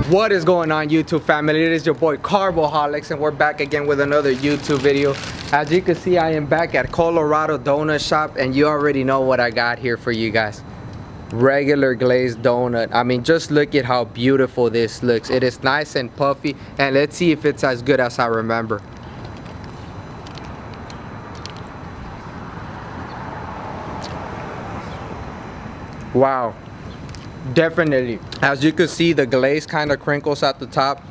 What is going on, YouTube family? It is your boy Carboholics, and we're back again with another YouTube video. As you can see, I am back at Colorado Donut Shop, and you already know what I got here for you guys. Regular glazed donut. I mean, just look at how beautiful this looks. It is nice and puffy, and let's see if it's as good as I remember. Wow, definitely. As you can see, the glaze kind of crinkles at the top.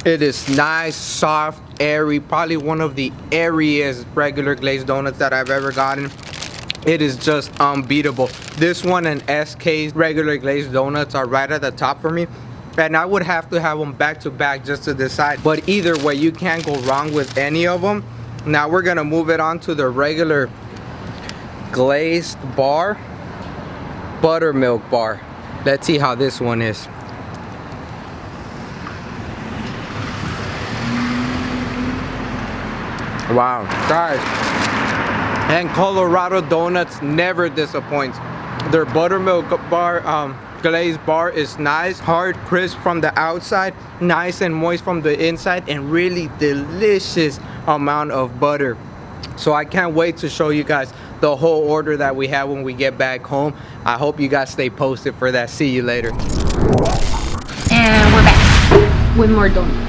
It is nice, soft, airy, probably one of the airiest regular glazed donuts that I've ever gotten. It is just unbeatable. This one and SK's regular glazed donuts are right at the top for me, and I would have to have them back to back just to decide, but either way, you can't go wrong with any of them. Now we're gonna move it on to the regular glazed bar, buttermilk bar. Let's see how this one is. Wow, guys, and Colorado Donuts never disappoints. Their buttermilk bar, glazed bar is nice, hard, crisp from the outside, nice and moist from the inside, and really delicious amount of butter. So I can't wait to show you guys the whole order that we have when we get back home. I hope you guys stay posted for that. See you later. And we're back with more donuts.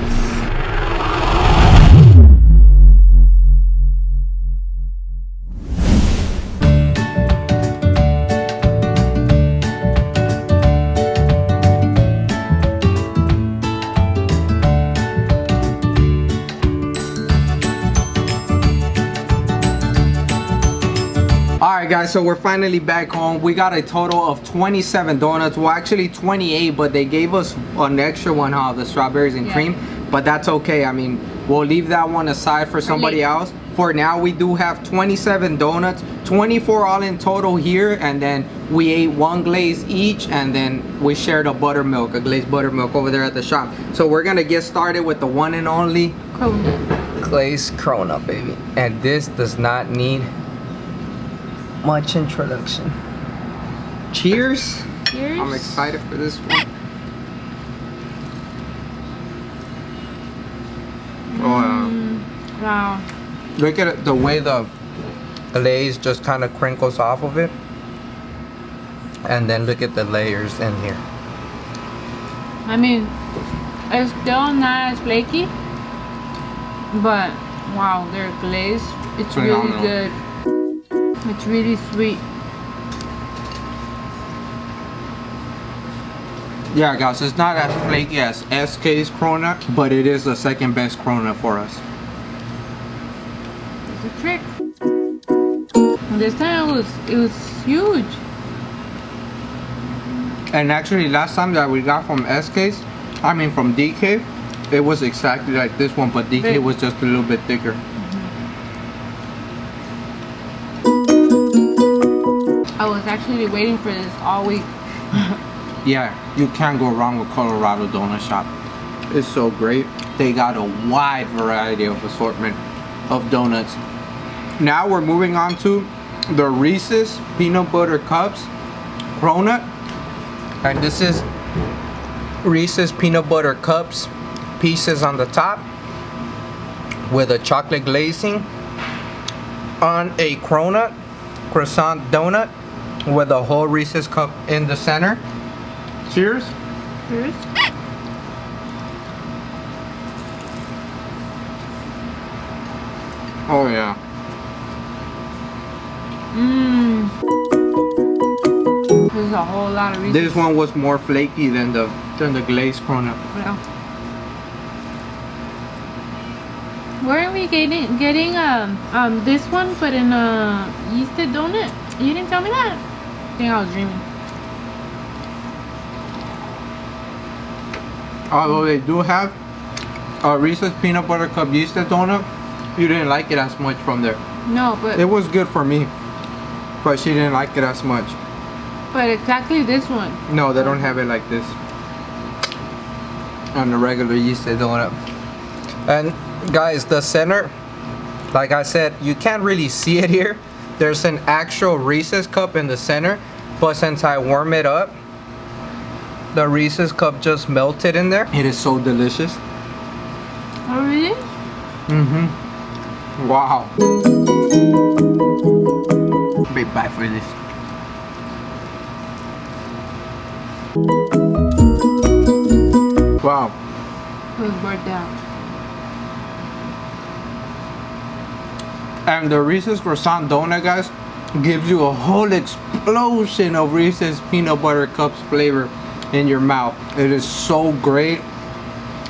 Alright guys, so we're finally back home. We got a total of 27 donuts. Well, actually 28, but they gave us an extra one, the strawberries and cream. But that's okay. I mean, we'll leave that one aside for somebody else. For now, we do have 27 donuts, 24 all in total here, and then we ate one glaze each, and then we shared a buttermilk, a glazed buttermilk over there at the shop. So we're gonna get started with the one and only Cronut. glazed cronut, baby. And this does not need much introduction. Cheers. Cheers. I'm excited for this one. Wow. Look at it, the way the glaze just kind of crinkles off of it, and then look at the layers in here. I mean, it's still not as flaky, but wow, they're glazed. It's really good. It's really sweet. Yeah guys, it's not as flaky as SK's cronut, but it is the second best cronut for us. It's a trick. This time it was huge. And actually last time that we got from SK's, I mean from DK, it was exactly like this one, but DK was just a little bit thicker. I was actually waiting for this all week. Yeah, you can't go wrong with Colorado Donut Shop. It's so great. They got a wide variety of assortment of donuts. Now we're moving on to the Reese's Peanut Butter Cups Cronut. And this is Reese's Peanut Butter Cups pieces on the top with a chocolate glazing on a cronut croissant donut with a whole Reese's cup in the center. Cheers. Cheers. Oh yeah. There's a whole lot of Reese's. This one was more flaky than the glazed cronut. Yeah. Weren't we getting this one but in a yeasted donut? You didn't tell me that? I think I was dreaming. Although they do have a Reese's Peanut Butter Cup yeasted donut, you didn't like it as much from there. No, but it was good for me, but she didn't like it as much. But exactly this one. No, they don't have it like this on the regular yeasted donut. And guys, the center, like I said, you can't really see it here. There's an actual Reese's cup in the center, but since I warm it up, The Reese's cup just melted in there. It is so delicious. Oh, really? Mm-hmm. Wow. Big bite for this. Wow. It was worth that. And the Reese's croissant donut, guys, gives you a whole explosion of Reese's peanut butter cups flavor in your mouth. It is so great.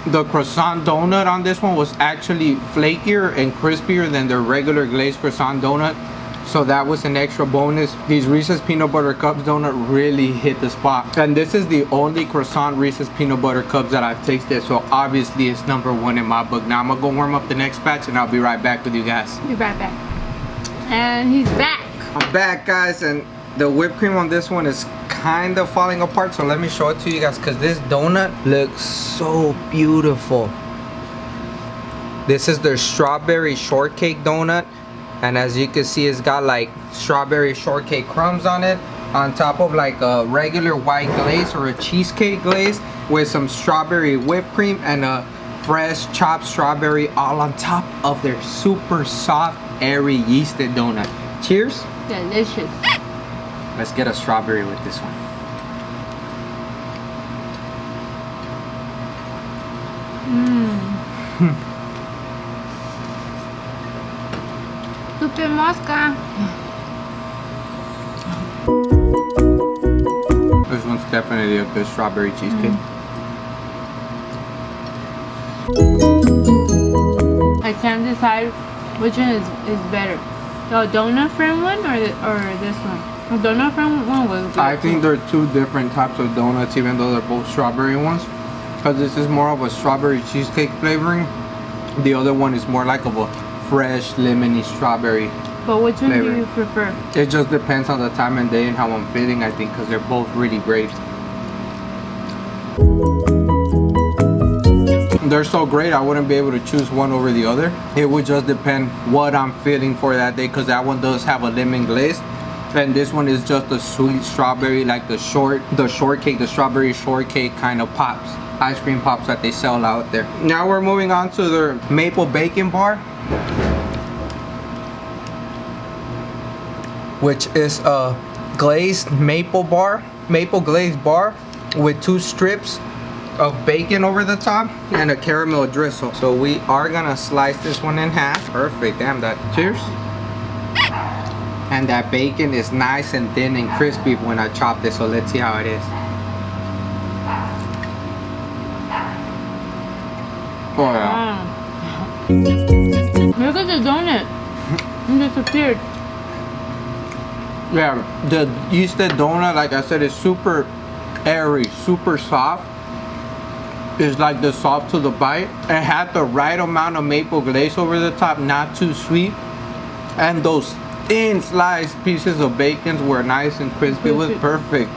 The croissant donut on this one was actually flakier and crispier than the regular glazed croissant donut, so that was an extra bonus. These Reese's peanut butter cups donut really hit the spot, and this is the only croissant Reese's peanut butter cups that I've tasted, so obviously it's #1 in my book. Now I'm gonna go warm up the next batch and I'll be right back with you guys. Be right back. And he's back. I'm back, guys, and the whipped cream on this one is kind of falling apart, so let me show it to you guys because this donut looks so beautiful. This is their strawberry shortcake donut, and as you can see, it's got like strawberry shortcake crumbs on it on top of like a regular white glaze or a cheesecake glaze with some strawberry whipped cream and a fresh chopped strawberry all on top of their super soft, airy yeasted donut. Cheers. Delicious. Let's get a strawberry with this one. Super mosca. This one's definitely a good strawberry cheesecake. I can't decide which one is better. The donut frame one or this one? The donut frame one was good. I think they're two different types of donuts, even though they're both strawberry ones. Because this is more of a strawberry cheesecake flavoring. The other one is more like of a fresh, lemony strawberry. But which one flavor. do you prefer? It just depends on the time and day and how I'm feeling, I think, because they're both really great. They're so great, I wouldn't be able to choose one over the other. It would just depend what I'm feeling for that day, because that one does have a lemon glaze. And this one is just a sweet strawberry, like the shortcake, the strawberry shortcake kind of pops. Ice cream pops that they sell out there. Now we're moving on to their maple bacon bar, which is a glazed maple glazed bar with 2 strips of bacon over the top and a caramel drizzle. So we are gonna slice this one in half. Perfect, damn that. Cheers. And that bacon is nice and thin and crispy when I chop this, so let's see how it is. Oh yeah. Look at the donut. It disappeared. Yeah, the yeasted donut, like I said, is super airy, super soft. It's like the soft to the bite. It had the right amount of maple glaze over the top, not too sweet. And those thin sliced pieces of bacon were nice and crispy. It was perfect.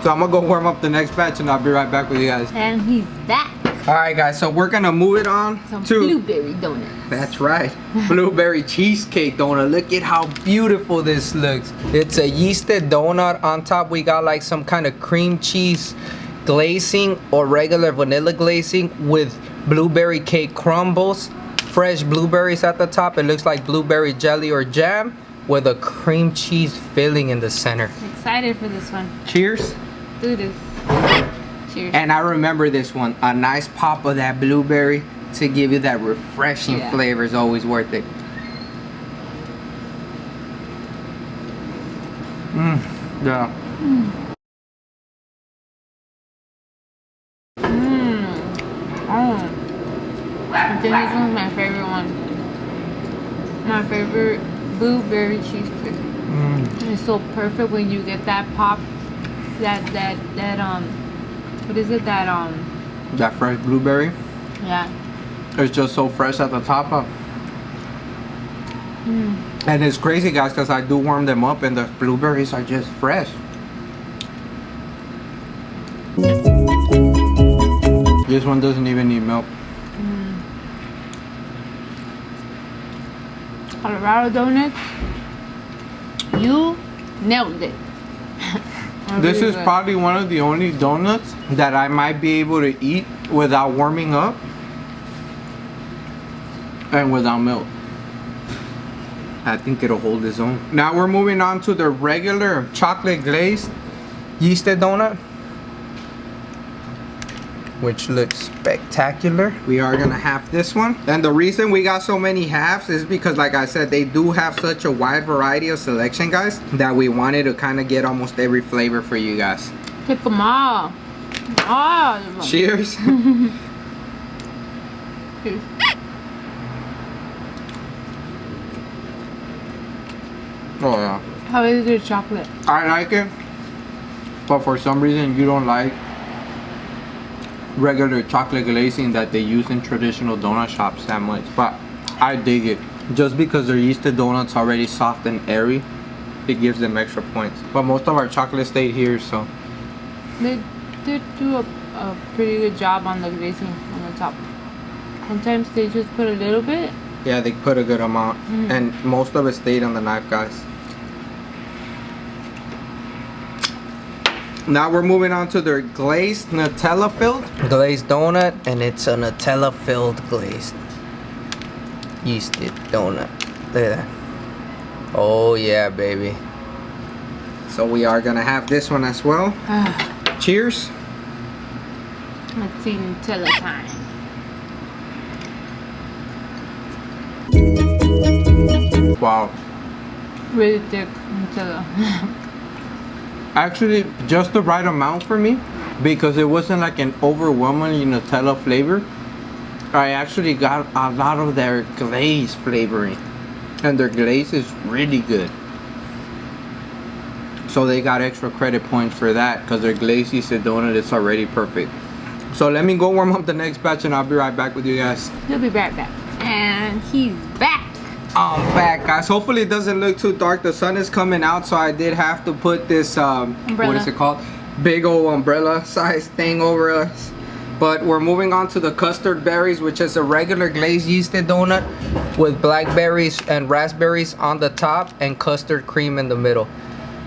So I'm gonna go warm up the next batch and I'll be right back with you guys. And he's back. Alright guys, so we're gonna move it on to blueberry donuts. That's right, blueberry cheesecake donut. Look at how beautiful this looks. It's a yeasted donut. On top we got like some kind of cream cheese glazing or regular vanilla glazing with blueberry cake crumbles, fresh blueberries at the top. It looks like blueberry jelly or jam with a cream cheese filling in the center. Excited for this one. Cheers. Do this. Cheers. And I remember this one, a nice pop of that blueberry to give you that refreshing flavor is always worth it. Yeah. Oh. I think this one's my favorite one. My favorite blueberry cheesecake. It's so perfect when you get that pop, that what is it, that fresh blueberry. Yeah. It's just so fresh at the top of. And it's crazy, guys, because I do warm them up and the blueberries are just fresh. This one doesn't even need milk. Colorado donuts. You nailed it. This really is good. probably one of the only donuts that I might be able to eat without warming up and without milk. I think it'll hold its own. Now we're moving on to the regular chocolate glazed yeasted donut, which looks spectacular. We are gonna have this one. And the reason we got so many halves is because, like I said, they do have such a wide variety of selection, guys, that we wanted to kind of get almost every flavor for you guys. Pick them all. All of them. Cheers. Cheers. Oh yeah. How is your chocolate? I like it, but for some reason you don't like regular chocolate glazing that they use in traditional donut shops that much. But I dig it. Just because their yeasted donuts already soft and airy, it gives them extra points. But most of our chocolate stayed here, so. They did do a pretty good job on the glazing on the top. Sometimes they just put a little bit. Yeah, they put a good amount. And most of it stayed on the knife, guys. Now we're moving on to their glazed Nutella filled glazed donut, and it's a Nutella filled glazed yeasted donut. Look at that. Oh yeah, baby. So we are gonna have this one as well. Cheers. Let's see Nutella time. Wow. Really thick Nutella. Actually, just the right amount for me, because it wasn't like an overwhelmingly Nutella flavor. I actually got a lot of their glaze flavoring, and their glaze is really good. So they got extra credit points for that, because their glazed yeasted donut is already perfect. So let me go warm up the next batch, and I'll be right back with you guys. He'll be right back. And he's back. I'm back, guys. Hopefully it doesn't look too dark. The sun is coming out, so I did have to put this what is it called, big old umbrella size thing over us. But we're moving on to the custard berries, which is a regular glazed yeasted donut with blackberries and raspberries on the top and custard cream in the middle.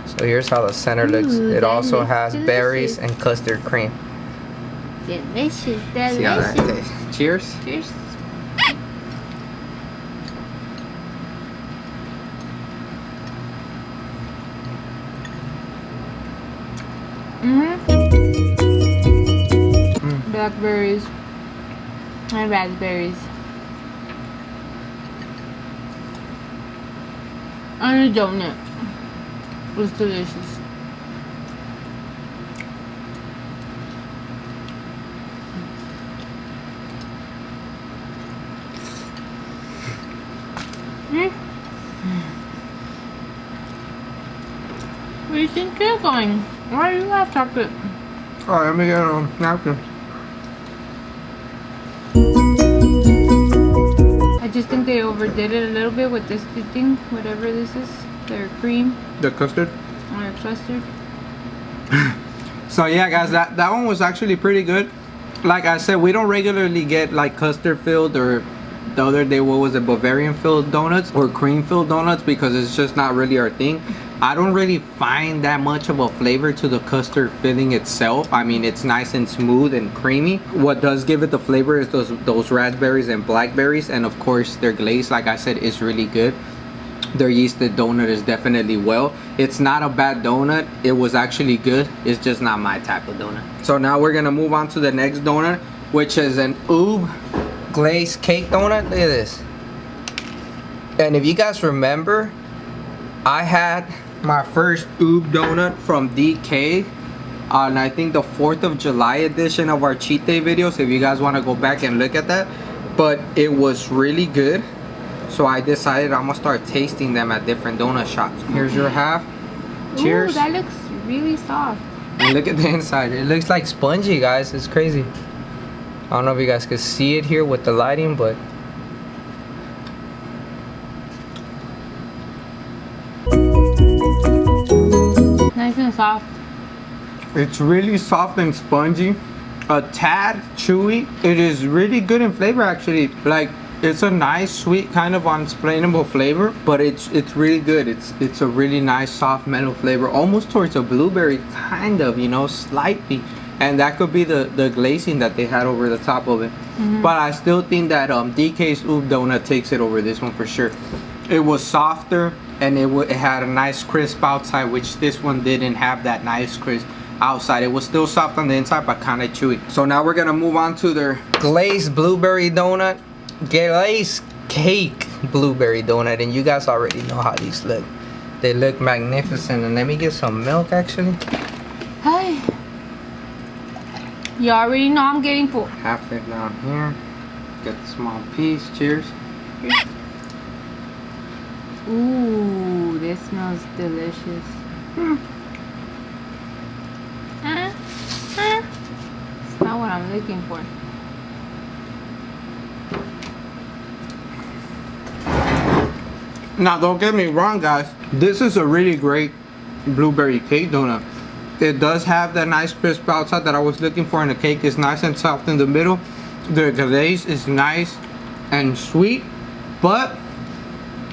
So here's how the center looks. It also has berries and custard cream. Delicious, delicious. See how that tastes. Cheers. Cheers. Blackberries and raspberries. And a donut. It was delicious. Where do you think you're going? Why do you have chocolate? Alright, let me get a napkin. I just think they overdid it a little bit with this thing, whatever this is. Their cream The custard. or custard. So yeah, guys, that one was actually pretty good. Like I said, we don't regularly get like custard filled, or the other day, what was it, Bavarian filled donuts or cream filled donuts, because it's just not really our thing. I don't really find that much of a flavor to the custard filling itself. I mean, it's nice and smooth and creamy. What does give it the flavor is those raspberries and blackberries, and of course their glaze, like I said, is really good. Their yeasted donut is definitely well. It's not a bad donut. It was actually good. It's just not my type of donut. So now we're gonna move on to the next donut, which is an oob glazed cake donut. Look at this. And if you guys remember, I had my first oob donut from DK on, I think, the 4th of July edition of our cheat day videos, if you guys want to go back and look at that. But it was really good, so I decided I'm gonna start tasting them at different donut shops. Here's your half. Cheers. Ooh, that looks really soft. And look at the inside. It looks like spongy, guys. It's crazy. I don't know if you guys can see it here with the lighting, but Nice and soft. it's really soft and spongy. A tad chewy. It is really good in flavor, actually. Like, It's a nice, sweet, kind of unexplainable flavor, but it's really good. It's a really nice, soft, mellow flavor, almost towards a blueberry, kind of, you know, slightly. And that could be the glazing that they had over the top of it. But I still think that DK's Oob donut takes it over this one for sure. It was softer, and it had a nice crisp outside, which this one didn't have that nice crisp outside. It was still soft on the inside, but kind of chewy. So now we're gonna move on to their glazed blueberry donut, glazed cake blueberry donut, and you guys already know how these look. They look magnificent. And let me get some milk actually. Hi. You already know I'm getting full. Half it down here. Get the small piece. Cheers. Ooh, this smells delicious. It's not what I'm looking for. Now, don't get me wrong, guys. This is a really great blueberry cake donut. It does have that nice crisp outside that I was looking for, and the cake is nice and soft in the middle. The glaze is nice and sweet, but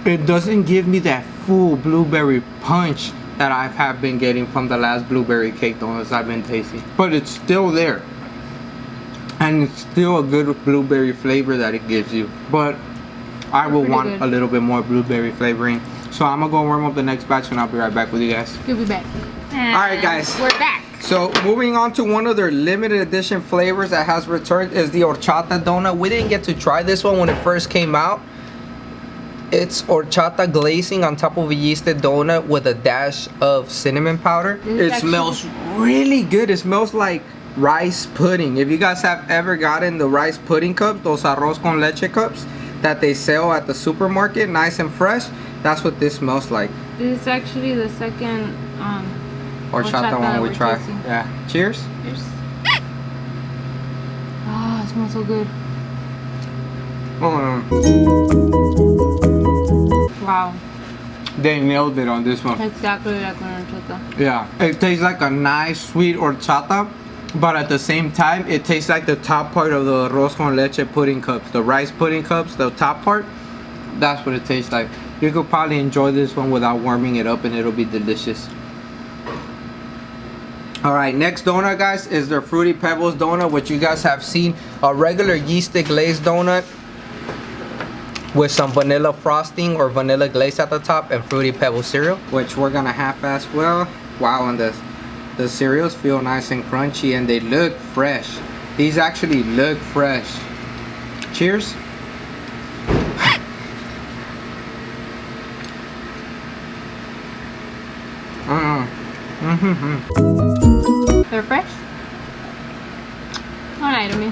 it doesn't give me that full blueberry punch that I have been getting from the last blueberry cake donuts I've been tasting. But it's still there, and it's still a good blueberry flavor that it gives you. But I will want a little bit more blueberry flavoring. So I'm gonna go warm up the next batch, and I'll be right back with you guys. You'll be back. Alright guys, we're back. So moving on to one of their limited edition flavors that has returned is the horchata donut. We didn't get to try this one when it first came out. It's horchata glazing on top of a yeasted donut with a dash of cinnamon powder. It smells really good. It smells like rice pudding. If you guys have ever gotten the rice pudding cups, those arroz con leche cups that they sell at the supermarket, nice and fresh, that's what this smells like. This is actually the second horchata one we tried. Yeah. Cheers. Cheers. Oh, it smells so good. Wow. They nailed it on this one. Exactly like an horchata. Yeah. It tastes like a nice sweet horchata, but at the same time, it tastes like the top part of the arroz con leche pudding cups. The rice pudding cups, the top part, that's what it tastes like. You could probably enjoy this one without warming it up, and it'll be delicious. Alright, next donut, guys, is their Fruity Pebbles donut, which you guys have seen. A regular yeasted glazed donut with some vanilla frosting or vanilla glaze at the top and Fruity Pebbles cereal, which we're gonna half-ass well. Wow, and the cereals feel nice and crunchy, and they look fresh. These actually look fresh. Cheers. They're fresh? Don't lie to me.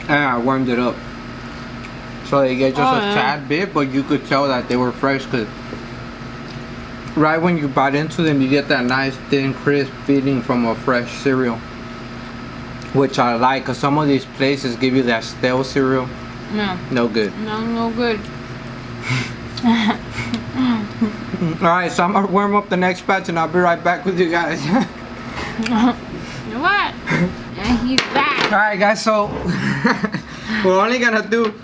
And I warmed it up. So they get just a tad bit, but you could tell that they were fresh, because right when you bite into them, you get that nice thin crisp feeling from a fresh cereal, which I like, because some of these places give you that stale cereal. No good. No good. Alright, so I'm gonna warm up the next batch, and I'll be right back with you guys. What? And he's back. Alright guys, so we're only gonna do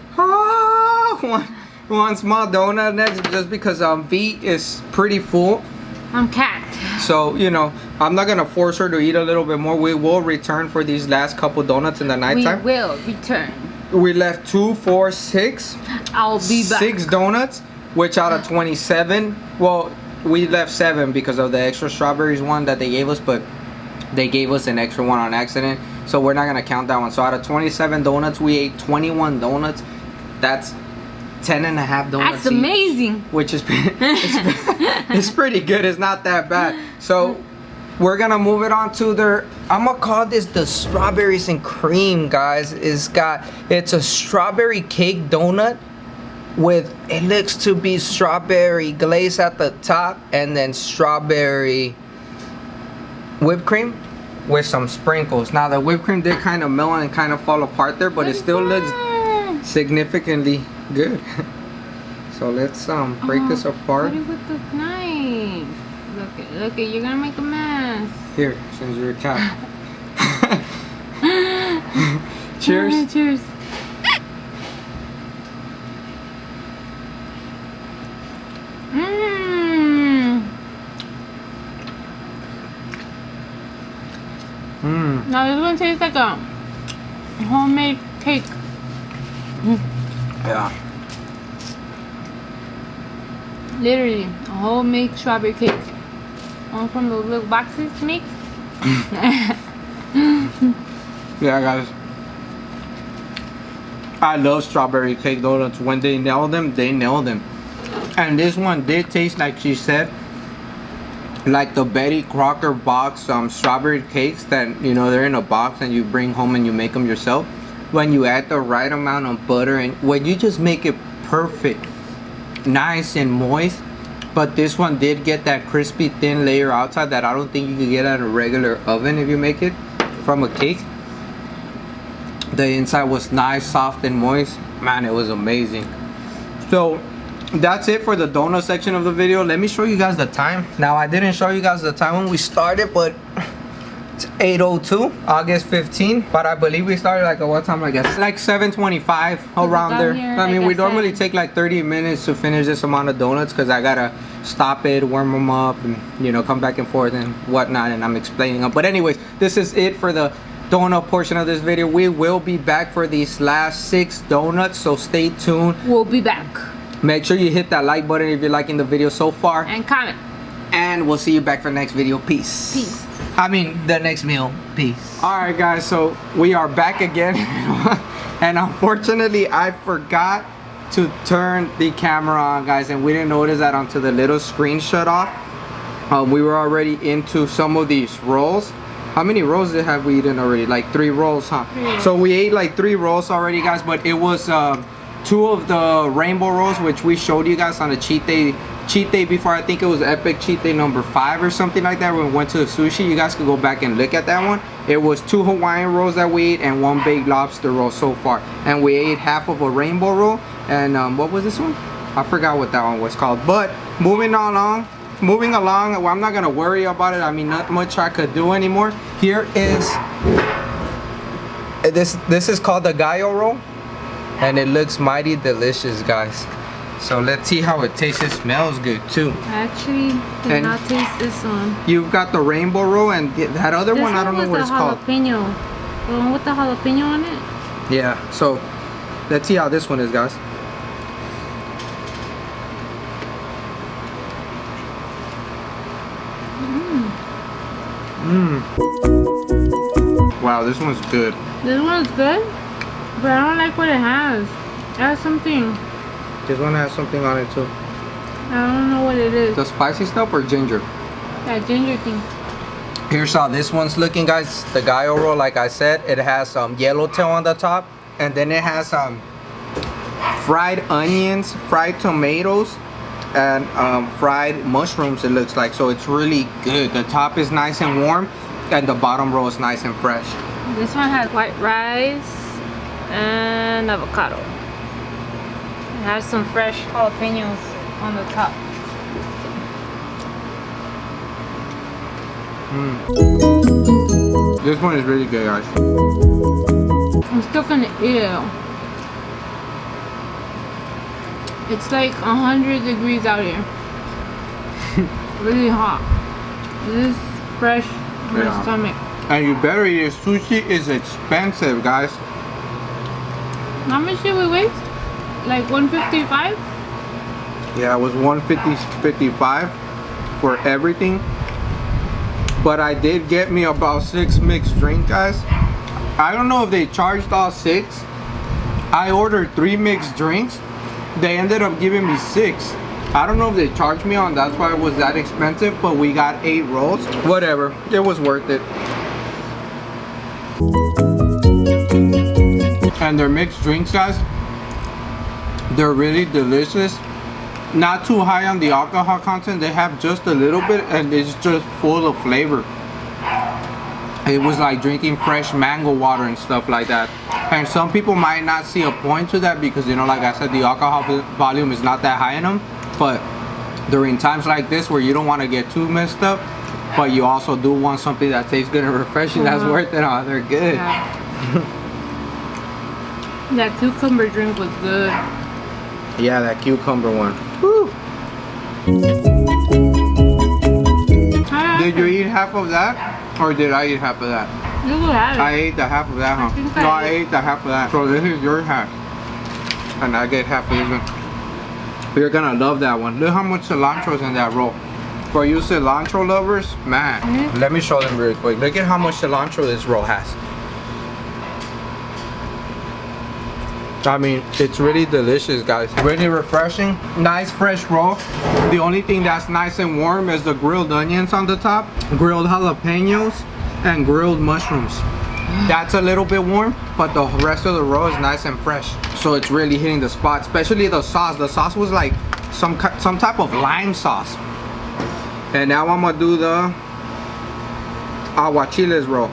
one small donut next, just because V is pretty full. I'm capped. So, you know, I'm not gonna force her to eat a little bit more. We will return for these last couple donuts in the nighttime. We will return. We left 2, 4, 6. I'll be back. 6 donuts, which out of 27, well, we left 7 because of the extra strawberries one that they gave us, but they gave us an extra one on accident, so we're not gonna count that one. So out of 27 donuts, we ate 21 donuts. That's 10 and a half donuts. That's amazing. Which is it's pretty good. It's not that bad. So we're gonna move it on to their, I'm gonna call this the strawberries and cream, guys. It's a strawberry cake donut with, it looks to be strawberry glaze at the top, and then strawberry whipped cream with some sprinkles. Now the whipped cream did kind of melt and kind of fall apart there, but it still looks significantly good. So let's break this apart. Put it with the knife. Look it, you're gonna make a mess. Here, since you're a cat. Cheers. Cheers. Now this one tastes like a homemade cake. Yeah. Literally, a homemade strawberry cake. One from those little boxes to make. Yeah, guys. I love strawberry cake donuts. When they nail them, they nail them. And this one did taste, like she said, like the Betty Crocker box strawberry cakes that, you know, they're in a box and you bring home and you make them yourself. When you add the right amount of butter and when you just make it perfect, nice and moist. But this one did get that crispy thin layer outside that I don't think you could get at a regular oven if you make it from a cake. The inside was nice, soft and moist. Man, it was amazing. So that's it for the donut section of the video. Let me show you guys the time. Now, I didn't show you guys the time when we started, but it's 8:02, August 15. But I believe we started like at what time, I guess? Like 7:25, around there. I mean, we normally take like 30 minutes to finish this amount of donuts because I gotta stop it, warm them up, and, you know, come back and forth and whatnot, and I'm explaining them. But anyways, this is it for the donut portion of this video. We will be back for these last 6 donuts, so stay tuned. We'll be back. Make sure you hit that like button if you're liking the video so far. And comment. And we'll see you back for the next video. Peace. Peace. I mean, the next meal. Peace. Alright guys, so we are back again. And unfortunately, I forgot to turn the camera on, guys. And we didn't notice that until the little screen shut off. We were already into some of these rolls. How many rolls have we eaten already? Like 3 rolls, huh? 3. So we ate like 3 rolls already, guys. But it was 2 of the rainbow rolls, which we showed you guys on the cheat day before. I think it was epic cheat day number 5 or something like that, when we went to the sushi. You guys could go back and look at that one. It was 2 Hawaiian rolls that we ate and 1 baked lobster roll so far, and we ate half of a rainbow roll. And what was this one? I forgot what that one was called. But moving along, well, I'm not gonna worry about it. I mean, not much I could do anymore. Here is this is called the gallo roll, and it looks mighty delicious, guys. So let's see how it tastes. It smells good too. I actually did not taste this one. You've got the rainbow roll and that other one, I don't know what it's called. The one with the jalapeno on it? Yeah, so let's see how this one is, guys. Wow, this one's good. This one's good, but I don't like what it has. It has something. This one has something on it too. I don't know what it is. The spicy stuff or ginger? That ginger thing. Here's how this one's looking, guys. The gallo roll, like I said, it has some yellowtail on the top, and then it has fried onions, fried tomatoes, and fried mushrooms, it looks like. So it's really good. The top is nice and warm, and the bottom roll is nice and fresh. This one has white rice and avocado. It has some fresh jalapenos on the top. This one is really good, guys. I'm still gonna eat it. It's like 100 degrees out here. Really hot. This is fresh in my stomach. And you better eat it. Sushi is expensive, guys. How much did we waste? Like 155? Yeah, it was 155 for everything. But I did get me about 6 mixed drinks, guys. I don't know if they charged all 6. I ordered 3 mixed drinks. They ended up giving me 6. I don't know if they charged me on, that's why it was that expensive, but we got 8 rolls. Whatever, it was worth it. And their mixed drinks, guys, they're really delicious. Not too high on the alcohol content. They have just a little bit, and it's just full of flavor. It was like drinking fresh mango water and stuff like that. And some people might not see a point to that because, you know, like I said, the alcohol volume is not that high in them. But during times like this where you don't want to get too messed up, but you also do want something that tastes good and refreshing, that's worth it. Oh, they're good. Yeah. That cucumber drink was good. Yeah, that cucumber one. Woo. Did you eat half of that, or did I eat half of that? You will have it. I ate the half of that, huh? think No, I I ate the half of that. So this is your half. And I get half of this one. You're gonna love that one. Look how much cilantro's in that roll. For you cilantro lovers, man. Let me show them really quick. Look at how much cilantro this roll has. I mean, it's really delicious, guys. Really refreshing. Nice fresh roll. The only thing that's nice and warm is the grilled onions on the top, grilled jalapenos, and grilled mushrooms. That's a little bit warm, but the rest of the roll is nice and fresh. So it's really hitting the spot, especially the sauce. The sauce was like some type of lime sauce. And now I'm gonna do the aguachiles roll.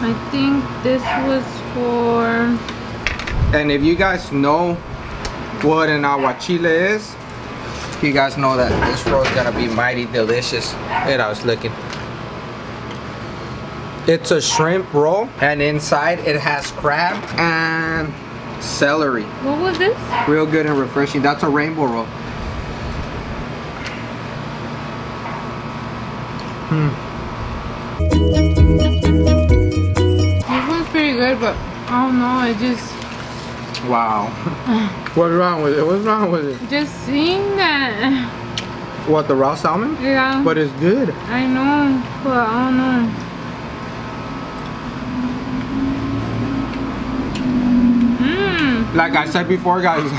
I think this was for... And if you guys know what an aguachile is, you guys know that this roll is gonna be mighty delicious. And I was looking. It's a shrimp roll, and inside it has crab and celery. What was this? Real good and refreshing. That's a rainbow roll. This one's pretty good, but I don't know, it just... Wow. What's wrong with it? What's wrong with it? Just seeing that. What, the raw salmon? Yeah. But it's good. I know, but I don't know. Like I said before, guys,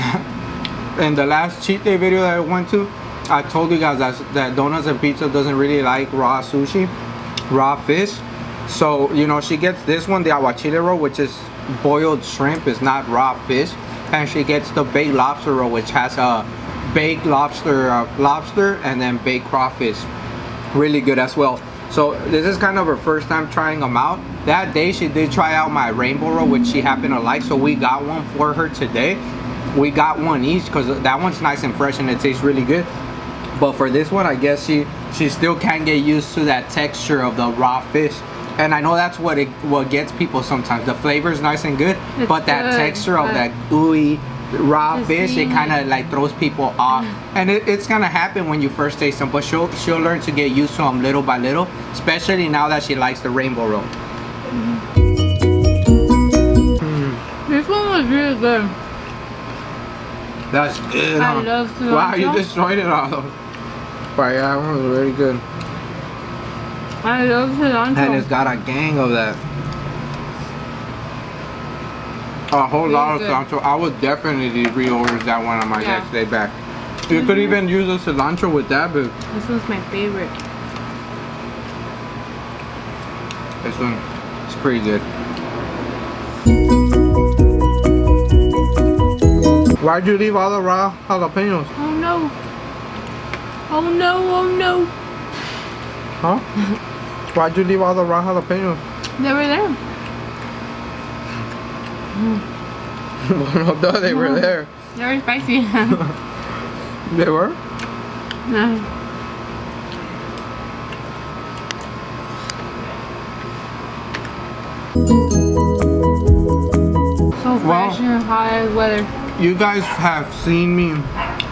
in the last cheat day video that I went to, I told you guys that Donuts and Pizza doesn't really like raw sushi, raw fish. So, you know, she gets this one, the aguachile roll, which is boiled shrimp, is not raw fish. And she gets the baked lobster roll, which has a baked lobster and then baked crawfish. Really good as well. So this is kind of her first time trying them out. That day she did try out my rainbow roll, which she happened to like, so we got one for her today. We got one each because that one's nice and fresh and it tastes really good. But for this one, I guess she still can't get used to that texture of the raw fish. And I know that's what gets people sometimes. The flavor is nice and good, but that texture of that ooey raw fish, it kind of like throws people off. And it's gonna happen when you first taste them, but she'll learn to get used to them little by little, especially now that she likes the rainbow roll. This one was really good. That's good, huh? I love cilantro. Wow, you destroyed it all. But yeah, that one was really good. I love cilantro. And it's got a gang of that. A whole lot of cilantro. I would definitely reorder that one on my next day back. You could even use the cilantro with that, but this one's my favorite. this one is pretty good. Why'd you leave all the raw jalapenos? Oh no. Oh no, oh no. Huh? Why'd you leave all the raw jalapenos? They were there. No, duh, they were there. They were spicy. They were? No. So fresh and hot as weather. You guys have seen me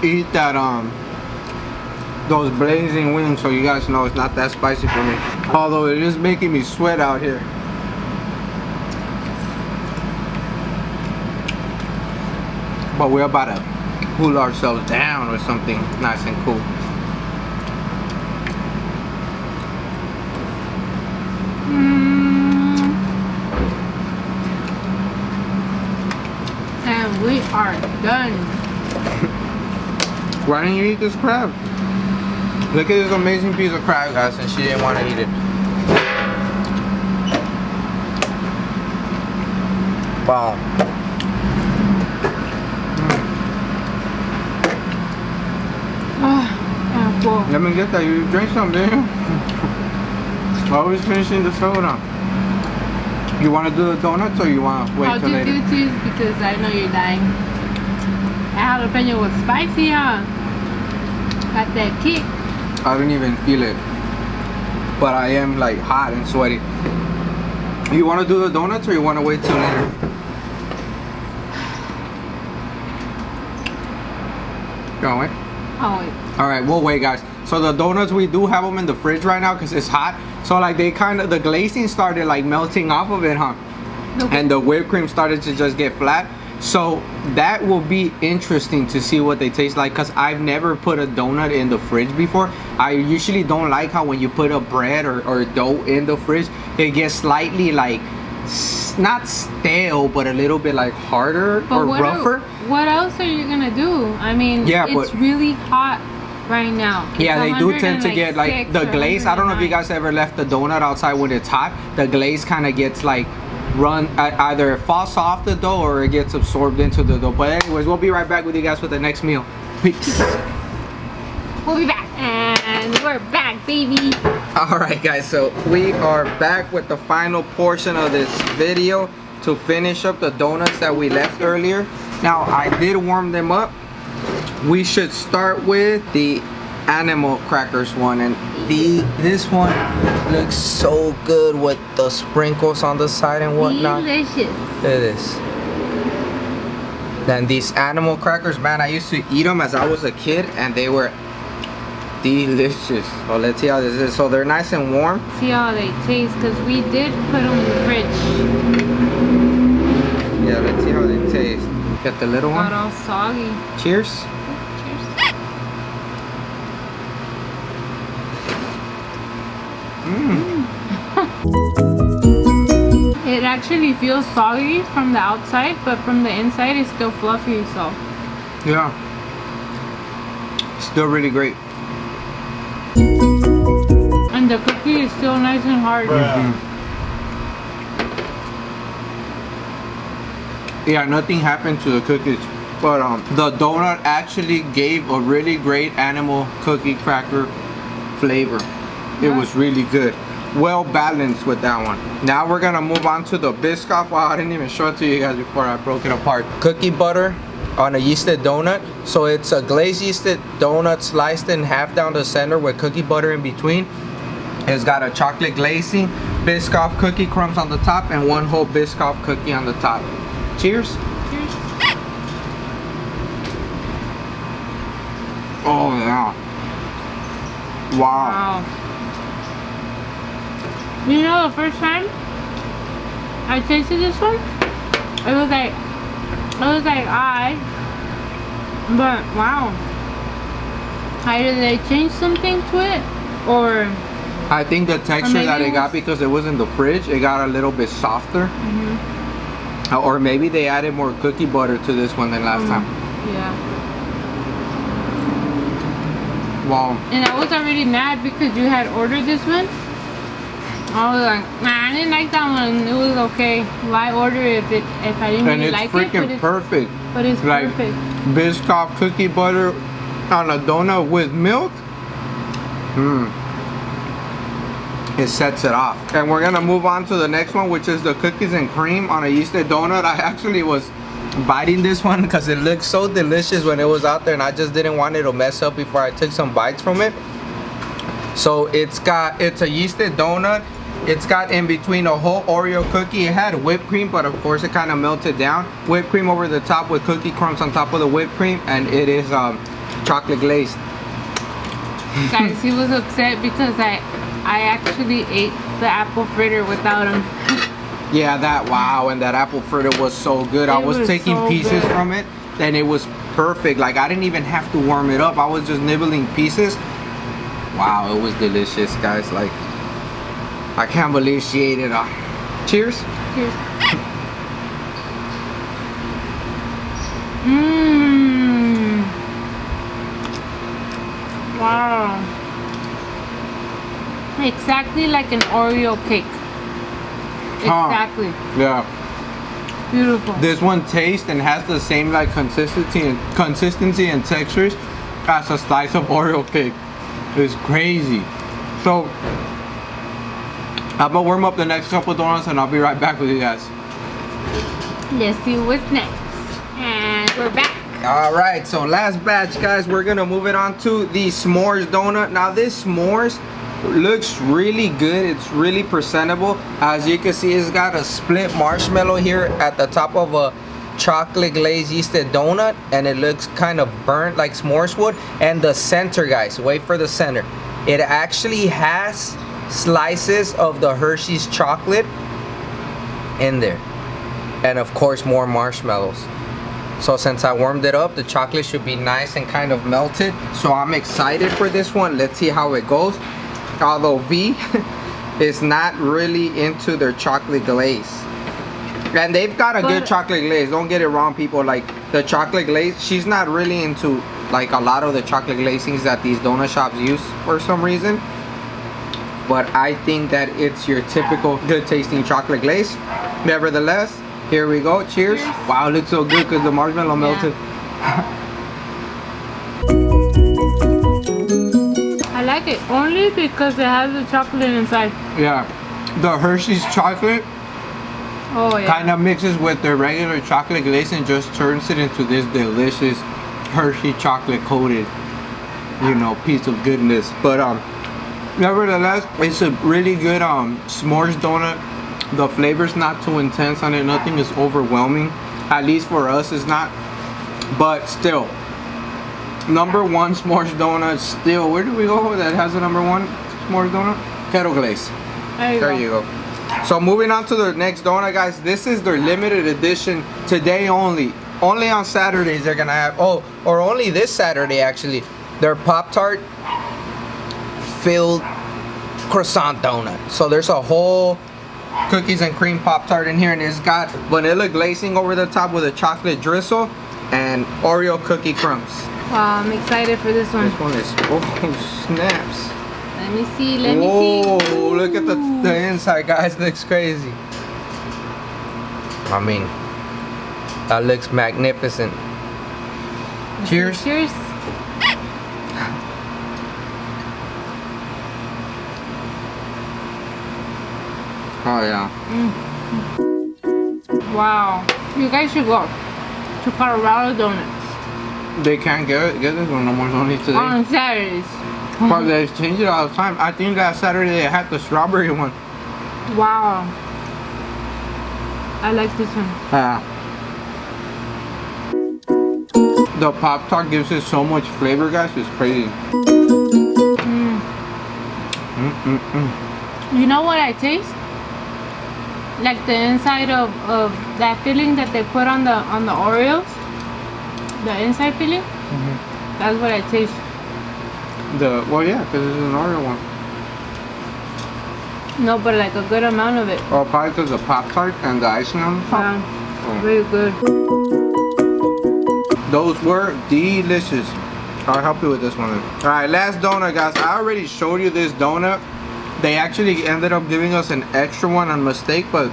eat that those blazing wings, so you guys know it's not that spicy for me. Although it is making me sweat out here. But we're about to cool ourselves down with something nice and cool. And we are done. Why didn't you eat this crab? Look at this amazing piece of crab, guys, and she didn't want to eat it. Wow. I'm full. Let me get that. You drink some, didn't you? Always finishing the soda. You want to do the donuts or you want to wait till later? I'll do cheese because I know you're dying. That jalapeno was spicy, huh? Got that kick. I didn't even feel it. But I am like hot and sweaty. You want to do the donuts or you want to wait till later? You want to wait? Oh wait. Alright, we'll wait, guys. So the donuts, we do have them in the fridge right now because it's hot. So like they kind of, the glazing started like melting off of it, huh? Okay. And the whipped cream started to just get flat. So that will be interesting to see what they taste like, because I've never put a donut in the fridge before. I usually don't like how when you put a bread or dough in the fridge, it gets slightly like, not stale, but a little bit like harder or rougher. What else are you gonna do? I mean, yeah, it's really hot right now. It's yeah, they do tend to get like the glaze. I don't know if you 109. guys ever left the donut outside when it's hot. The glaze kind of gets like either it falls off the dough or it gets absorbed into the dough. But anyways, we'll be right back with you guys with the next meal. Peace. We'll be back, and we're back, baby. All right, guys, so we are back with the final portion of this video to finish up the donuts that we left earlier. Now, I did warm them up. We should start with the animal crackers one, and this one looks so good with the sprinkles on the side and whatnot. Delicious. Look at this. Then these animal crackers, man, I used to eat them as I was a kid, and they were delicious. So let's see how this is. So they're nice and warm. See how they taste, because we did put them in the fridge. Yeah, let's see how they taste. Get the little Got one. all soggy. Cheers. Cheers. It actually feels soggy from the outside, but from the inside it's still fluffy, so. Yeah. Still really great. And the cookie is still nice and hard. Yeah, nothing happened to the cookies, but the donut actually gave a really great animal cookie cracker flavor. It was really good, well balanced with that one. Now we're gonna move on to the Biscoff. Wow, I didn't even show it to you guys before I broke it apart. Cookie butter on a yeasted donut. So it's a glazed yeasted donut sliced in half down the center with cookie butter in between. It's got a chocolate glazing, Biscoff cookie crumbs on the top, and one whole Biscoff cookie on the top. Cheers. Cheers. Oh yeah. Wow. Wow. You know, the first time I tasted this one, it was like but wow. Either they changed something to it, or I think the texture that it got, because it was in the fridge, it got a little bit softer. Or maybe they added more cookie butter to this one than last time. yeah. Wow. And I was already mad because you had ordered this one. I was like, nah, I didn't like that one. It was okay. Why order it if I didn't really like it? And it's freaking perfect. But it's like, perfect. Biscoff cookie butter on a donut with milk. It sets it off. And we're gonna move on to the next one, which is the cookies and cream on a yeasted donut. I actually was biting this one because it looked so delicious when it was out there, and I just didn't want it to mess up before I took some bites from it. So it's a yeasted donut. It's got in between a whole Oreo cookie. It had whipped cream, but of course it kind of melted down. Whipped cream over the top with cookie crumbs on top of the whipped cream, and it is chocolate glazed. Guys, he was upset because I actually ate the apple fritter without him. Yeah, and that apple fritter was so good. I was taking so pieces good. from it, and it was perfect. Like, I didn't even have to warm it up. I was just nibbling pieces. Wow, it was delicious, guys. Like, I can't believe she ate it all. Cheers. Cheers. Wow. Exactly like an Oreo cake. Exactly. Yeah. Beautiful. This one tastes and has the same like consistency and textures as a slice of Oreo cake. It's crazy. So I'm gonna warm up the next couple donuts and I'll be right back with you guys. Let's see what's next. And we're back. All right, so last batch, guys. We're gonna move it on to the s'mores donut. Now this s'mores looks really good. It's really presentable. As you can see, it's got a split marshmallow here at the top of a chocolate glazed yeasted donut, and it looks kind of burnt like s'mores would. And the center, guys, wait for the center. It actually has slices of the Hershey's chocolate in there. And of course, more marshmallows. So since I warmed it up, the chocolate should be nice and kind of melted. So I'm excited for this one. Let's see how it goes. Although V is not really into their chocolate glaze. And they've got a good chocolate glaze. Don't get it wrong, people. Like the chocolate glaze, she's not really into like a lot of the chocolate glazings that these donut shops use for some reason. But I think that it's your typical good tasting chocolate glaze. Nevertheless, here we go. Cheers. Wow, it looks so good because the marshmallow melted. I like it only because it has the chocolate inside. Yeah. The Hershey's chocolate kind of mixes with the regular chocolate glaze and just turns it into this delicious Hershey chocolate coated, you know, piece of goodness. But nevertheless, it's a really good s'mores donut. The flavor's not too intense on it. Nothing is overwhelming. At least for us, it's not. But still, #1 s'mores donut. Still, where do we go that has the #1 s'mores donut? Kettle glaze. There you go. So moving on to the next donut, guys. This is their limited edition. Today only. Only on Saturdays they're gonna have. Oh, or only this Saturday actually. Their Pop-Tart filled croissant donut. So there's a whole cookies and cream Pop-Tart in here, and it's got vanilla glazing over the top with a chocolate drizzle and Oreo cookie crumbs. Wow, I'm excited for this one. This one is, oh snaps. Let me see, let me see. Whoa, look at the inside, guys. Looks crazy. I mean, that looks magnificent. Cheers. Cheers. Oh yeah. Wow. You guys should go to Colorado Donuts. They can't get this one no more. It's only today. On Saturdays. But they change it all the time. I think last Saturday they had the strawberry one. Wow. I like this one. Yeah. The Pop-Tart gives it so much flavor, guys. It's crazy. You know what I taste? Like the inside of that filling that they put on the Oreos. The inside filling. That's what I taste. Well, yeah, because it's an Oreo one. No, but like a good amount of it. Oh, probably because of Pop-Tart and the icing on the top. Yeah, very good. Those were delicious. I'll help you with this one. All right, last donut, guys. I already showed you this donut. They actually ended up giving us an extra one on mistake, but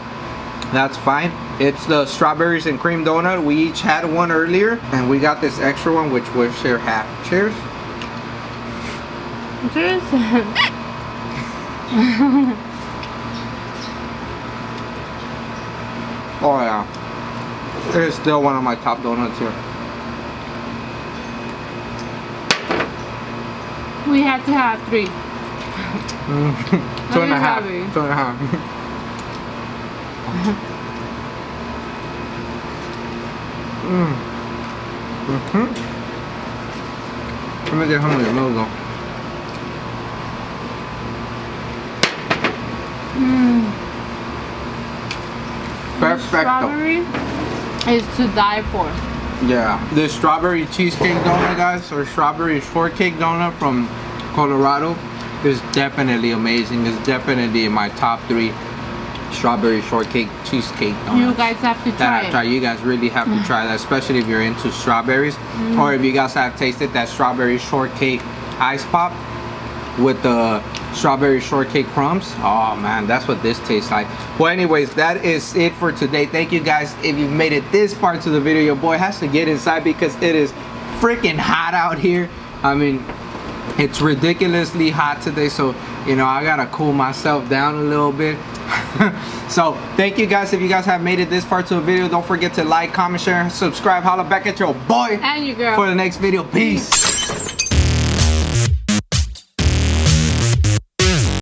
that's fine. It's the strawberries and cream donut. We each had one earlier, and we got this extra one, which we'll share half. Cheers. Cheers. Oh yeah. It is still one of my top donuts here. We had to have 3. 2.5. 2.5. Let me get home with your nose though. Perfecto. Strawberry is to die for. Yeah, the strawberry cheesecake donut, guys, or strawberry shortcake donut from Colorado is definitely amazing. It's definitely in my top 3 strawberry shortcake cheesecake donuts. You guys have to try it. You guys really have to try that, especially if you're into strawberries, or if you guys have tasted that strawberry shortcake ice pop with the strawberry shortcake crumbs. Oh man, that's what this tastes like. Well, anyways, that is it for today. Thank you guys. If you've made it this far to the video, your boy has to get inside because it is freaking hot out here. I mean, it's ridiculously hot today, so you know I gotta cool myself down a little bit. So thank you guys. If you guys have made it this far to the video, don't forget to like, comment, share, subscribe. Holla back at your boy and your girl for the next video. Peace.